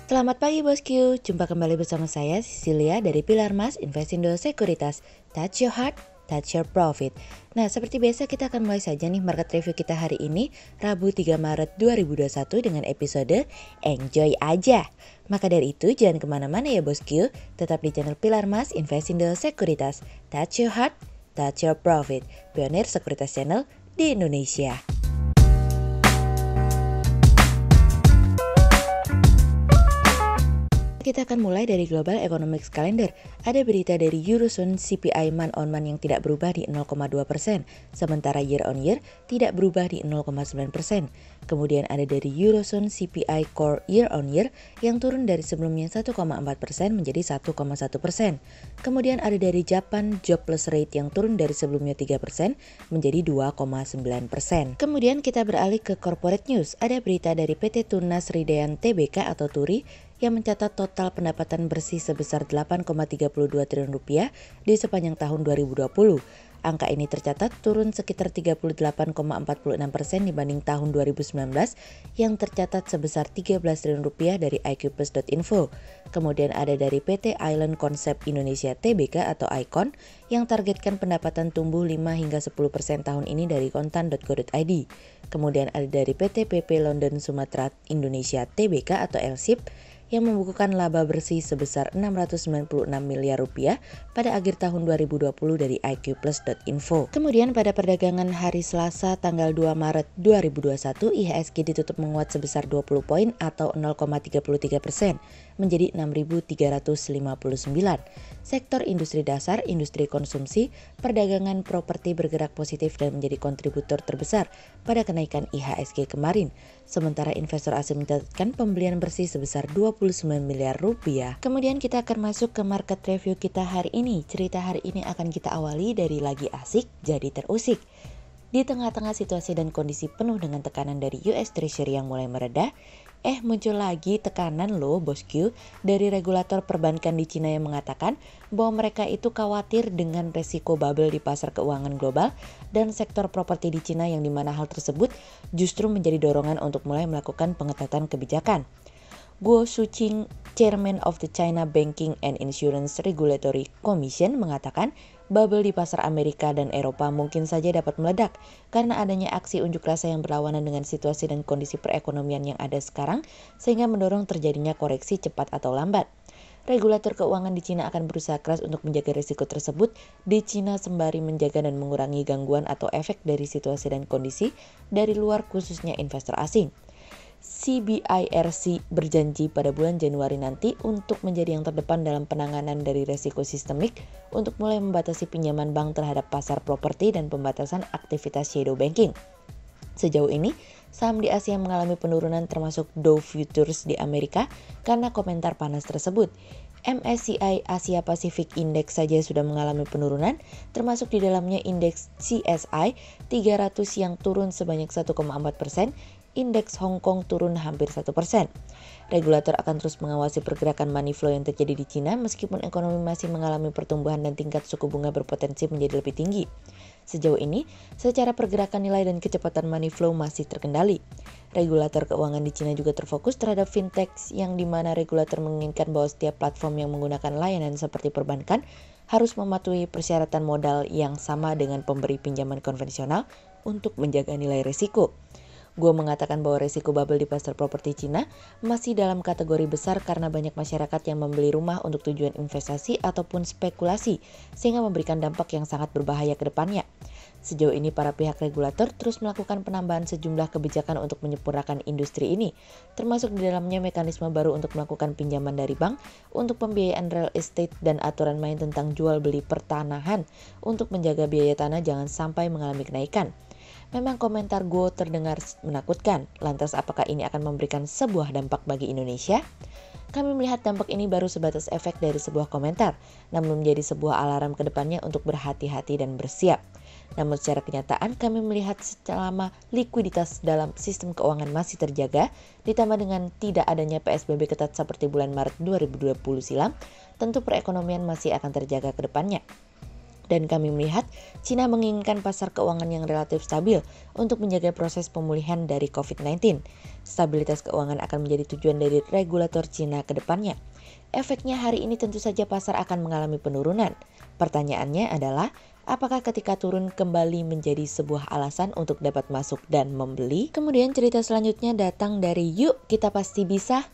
Selamat pagi bosku, jumpa kembali bersama saya Cecilia dari Pilar Mas Investindo Sekuritas. Touch your heart, touch your profit. Nah, seperti biasa kita akan mulai saja nih market review kita hari ini, Rabu 3 Maret 2021 dengan episode Enjoy aja. Maka dari itu jangan kemana-mana ya bosku, tetap di channel Pilar Mas Investindo Sekuritas. Touch your heart, touch your profit. Pionir sekuritas channel di Indonesia. Kita akan mulai dari Global Economics Calendar. Ada berita dari Eurozone CPI month on month yang tidak berubah di 0,2%, sementara year on year tidak berubah di 0,9%. Kemudian ada dari Eurozone CPI Core year on year yang turun dari sebelumnya 1,4% menjadi 1,1%. Kemudian ada dari Japan Jobless Rate yang turun dari sebelumnya 3% menjadi 2,9%. Kemudian kita beralih ke Corporate News. Ada berita dari PT Tunas Ridean Tbk atau TURI yang mencatat total pendapatan bersih sebesar 8,32 triliun rupiah di sepanjang tahun 2020. Angka ini tercatat turun sekitar 38,46% dibanding tahun 2019 yang tercatat sebesar 13 triliun rupiah dari iqplus.info. Kemudian ada dari PT Island Concept Indonesia Tbk atau ICON yang targetkan pendapatan tumbuh 5 hingga 10% tahun ini dari kontan.co.id. Kemudian ada dari PT PP London Sumatera Indonesia Tbk atau LSIP yang membukukan laba bersih sebesar 696 miliar rupiah pada akhir tahun 2020 dari iqplus.info. Kemudian pada perdagangan hari Selasa tanggal 2 Maret 2021, IHSG ditutup menguat sebesar 20 poin atau 0,33% menjadi 6.359. Sektor industri dasar, industri konsumsi, perdagangan properti bergerak positif dan menjadi kontributor terbesar pada kenaikan IHSG kemarin. Sementara investor asing mencatatkan pembelian bersih sebesar 29 miliar rupiah. Kemudian kita akan masuk ke market review kita hari ini. Cerita hari ini akan kita awali dari lagi asik jadi terusik. Di tengah-tengah situasi dan kondisi penuh dengan tekanan dari US Treasury yang mulai mereda, muncul lagi tekanan loh bosku dari regulator perbankan di Cina yang mengatakan bahwa mereka itu khawatir dengan resiko bubble di pasar keuangan global dan sektor properti di Cina yang dimana hal tersebut justru menjadi dorongan untuk mulai melakukan pengetatan kebijakan. Guo Shuqing, Chairman of the China Banking and Insurance Regulatory Commission mengatakan bubble di pasar Amerika dan Eropa mungkin saja dapat meledak karena adanya aksi unjuk rasa yang berlawanan dengan situasi dan kondisi perekonomian yang ada sekarang sehingga mendorong terjadinya koreksi cepat atau lambat. Regulator keuangan di Cina akan berusaha keras untuk menjaga risiko tersebut di Cina sembari menjaga dan mengurangi gangguan atau efek dari situasi dan kondisi dari luar khususnya investor asing. CBIRC berjanji pada bulan Januari nanti untuk menjadi yang terdepan dalam penanganan dari resiko sistemik untuk mulai membatasi pinjaman bank terhadap pasar properti dan pembatasan aktivitas shadow banking. Sejauh ini, saham di Asia mengalami penurunan termasuk Dow Futures di Amerika karena komentar panas tersebut. MSCI Asia Pacific Index saja sudah mengalami penurunan, termasuk di dalamnya indeks CSI 300 yang turun sebanyak 1,4%, indeks Hong Kong turun hampir 1%. Regulator akan terus mengawasi pergerakan money flow yang terjadi di Cina meskipun ekonomi masih mengalami pertumbuhan dan tingkat suku bunga berpotensi menjadi lebih tinggi. Sejauh ini, secara pergerakan nilai dan kecepatan money flow masih terkendali. Regulator keuangan di Cina juga terfokus terhadap fintech yang dimana regulator menginginkan bahwa setiap platform yang menggunakan layanan seperti perbankan harus mematuhi persyaratan modal yang sama dengan pemberi pinjaman konvensional untuk menjaga nilai risiko. Guo mengatakan bahwa risiko bubble di pasar properti Cina masih dalam kategori besar karena banyak masyarakat yang membeli rumah untuk tujuan investasi ataupun spekulasi sehingga memberikan dampak yang sangat berbahaya ke depannya. Sejauh ini para pihak regulator terus melakukan penambahan sejumlah kebijakan untuk menyempurnakan industri ini, termasuk di dalamnya mekanisme baru untuk melakukan pinjaman dari bank untuk pembiayaan real estate dan aturan main tentang jual beli pertanahan untuk menjaga biaya tanah jangan sampai mengalami kenaikan. Memang komentar Guo terdengar menakutkan, lantas apakah ini akan memberikan sebuah dampak bagi Indonesia? Kami melihat dampak ini baru sebatas efek dari sebuah komentar, namun menjadi sebuah alarm ke depannya untuk berhati-hati dan bersiap. Namun secara kenyataan kami melihat selama likuiditas dalam sistem keuangan masih terjaga, ditambah dengan tidak adanya PSBB ketat seperti bulan Maret 2020 silam, tentu perekonomian masih akan terjaga ke depannya. Dan kami melihat Cina menginginkan pasar keuangan yang relatif stabil untuk menjaga proses pemulihan dari COVID-19. Stabilitas keuangan akan menjadi tujuan dari regulator Cina ke depannya. Efeknya hari ini tentu saja pasar akan mengalami penurunan. Pertanyaannya adalah, apakah ketika turun kembali menjadi sebuah alasan untuk dapat masuk dan membeli? Kemudian cerita selanjutnya datang dari Yuk Kita Pasti Bisa.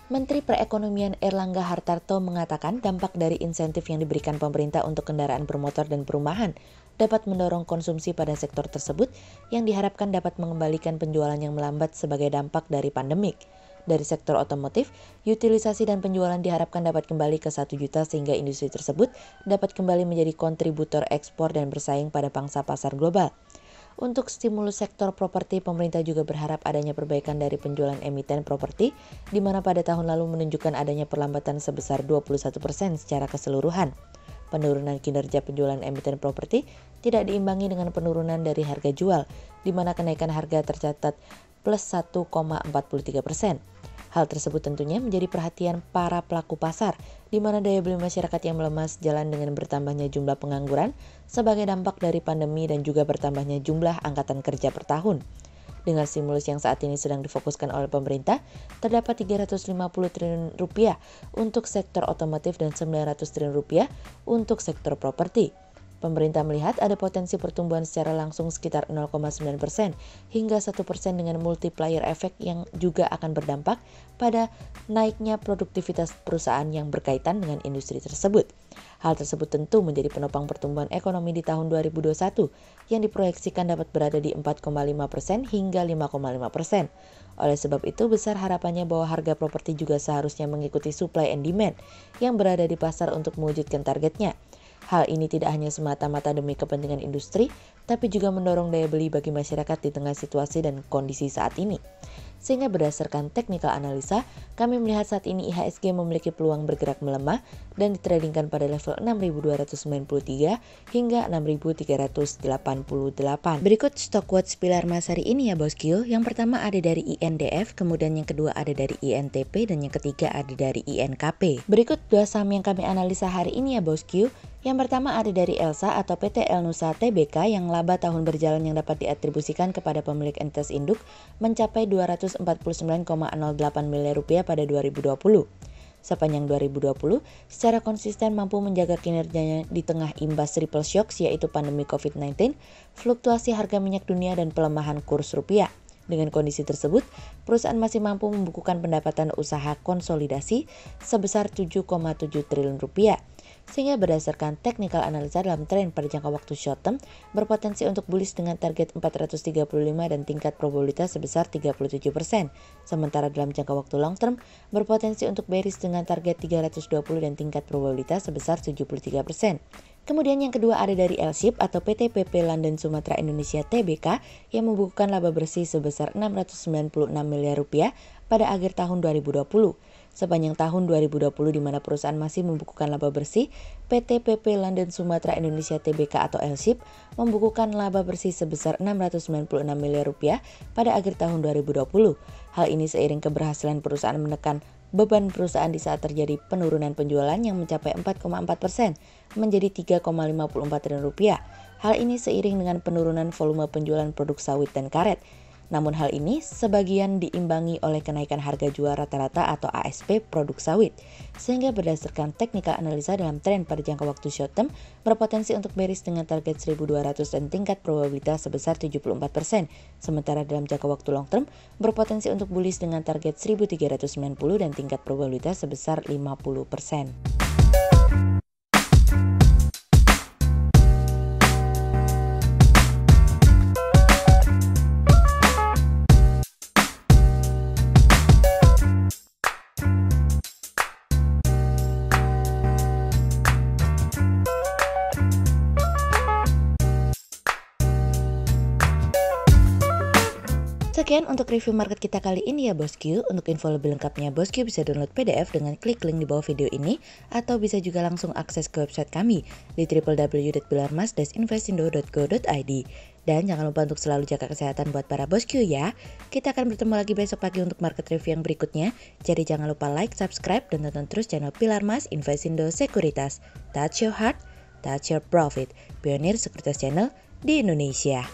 Menteri Perekonomian Erlangga Hartarto mengatakan dampak dari insentif yang diberikan pemerintah untuk kendaraan bermotor dan perumahan dapat mendorong konsumsi pada sektor tersebut yang diharapkan dapat mengembalikan penjualan yang melambat sebagai dampak dari pandemik. Dari sektor otomotif, utilisasi dan penjualan diharapkan dapat kembali ke 1 juta sehingga industri tersebut dapat kembali menjadi kontributor ekspor dan bersaing pada pangsa pasar global. Untuk stimulus sektor properti, pemerintah juga berharap adanya perbaikan dari penjualan emiten properti, di mana pada tahun lalu menunjukkan adanya perlambatan sebesar 21% secara keseluruhan. Penurunan kinerja penjualan emiten properti tidak diimbangi dengan penurunan dari harga jual, di mana kenaikan harga tercatat plus 1,43%. Hal tersebut tentunya menjadi perhatian para pelaku pasar, di mana daya beli masyarakat yang melemah sejalan dengan bertambahnya jumlah pengangguran sebagai dampak dari pandemi dan juga bertambahnya jumlah angkatan kerja per tahun. Dengan stimulus yang saat ini sedang difokuskan oleh pemerintah, terdapat 350 triliun rupiah untuk sektor otomotif dan 900 triliun rupiah untuk sektor properti. Pemerintah melihat ada potensi pertumbuhan secara langsung sekitar 0,9% hingga 1% dengan multiplier efek yang juga akan berdampak pada naiknya produktivitas perusahaan yang berkaitan dengan industri tersebut. Hal tersebut tentu menjadi penopang pertumbuhan ekonomi di tahun 2021 yang diproyeksikan dapat berada di 4,5% hingga 5,5%. Oleh sebab itu, besar harapannya bahwa harga properti juga seharusnya mengikuti supply and demand yang berada di pasar untuk mewujudkan targetnya. Hal ini tidak hanya semata-mata demi kepentingan industri, tapi juga mendorong daya beli bagi masyarakat di tengah situasi dan kondisi saat ini. Sehingga berdasarkan technical analisa, kami melihat saat ini IHSG memiliki peluang bergerak melemah dan ditradingkan pada level 6.293 hingga 6.388. Berikut stock watch pilar emas hari ini ya bosku. Yang pertama ada dari INDF, kemudian yang kedua ada dari INTP, dan yang ketiga ada dari INKP. Berikut dua saham yang kami analisa hari ini ya bosku. Yang pertama ada dari Elsa atau PT El Nusa Tbk yang laba tahun berjalan yang dapat diatribusikan kepada pemilik entitas induk mencapai 249,08 miliar rupiah pada 2020. Sepanjang 2020, secara konsisten mampu menjaga kinerjanya di tengah imbas triple shocks yaitu pandemi COVID-19, fluktuasi harga minyak dunia dan pelemahan kurs rupiah. Dengan kondisi tersebut, perusahaan masih mampu membukukan pendapatan usaha konsolidasi sebesar 7,7 triliun rupiah. Sehingga berdasarkan technical analisa dalam tren pada jangka waktu short term berpotensi untuk bullish dengan target 435 dan tingkat probabilitas sebesar 37%. Sementara dalam jangka waktu long term berpotensi untuk bearish dengan target 320 dan tingkat probabilitas sebesar 73%. Kemudian yang kedua ada dari L-Ship atau PT PP London Sumatera Indonesia Tbk yang membukukan laba bersih sebesar 696 miliar rupiah pada akhir tahun 2020. Sepanjang tahun 2020 di mana perusahaan masih membukukan laba bersih, PT PP London Sumatera Indonesia Tbk atau L-Ship membukukan laba bersih sebesar 696 miliar rupiah pada akhir tahun 2020. Hal ini seiring keberhasilan perusahaan menekan beban perusahaan di saat terjadi penurunan penjualan yang mencapai 4,4% menjadi 3,54 triliun rupiah. Hal ini seiring dengan penurunan volume penjualan produk sawit dan karet. Namun hal ini sebagian diimbangi oleh kenaikan harga jual rata-rata atau ASP produk sawit. Sehingga berdasarkan technical analisa dalam tren pada jangka waktu short term berpotensi untuk bearish dengan target 1200 dan tingkat probabilitas sebesar 74%. Sementara dalam jangka waktu long term berpotensi untuk bullish dengan target 1390 dan tingkat probabilitas sebesar 50%. Sekian untuk review market kita kali ini ya bosku. Untuk info lebih lengkapnya bosku bisa download PDF dengan klik link di bawah video ini atau bisa juga langsung akses ke website kami di www.pilarmas-investindo.co.id. Dan jangan lupa untuk selalu jaga kesehatan buat para bosku ya. Kita akan bertemu lagi besok pagi untuk market review yang berikutnya. Jadi jangan lupa like, subscribe, dan tonton terus channel Pilar Mas Investindo Sekuritas. Touch your heart, Touch Your Profit, pionir sekuritas channel di Indonesia.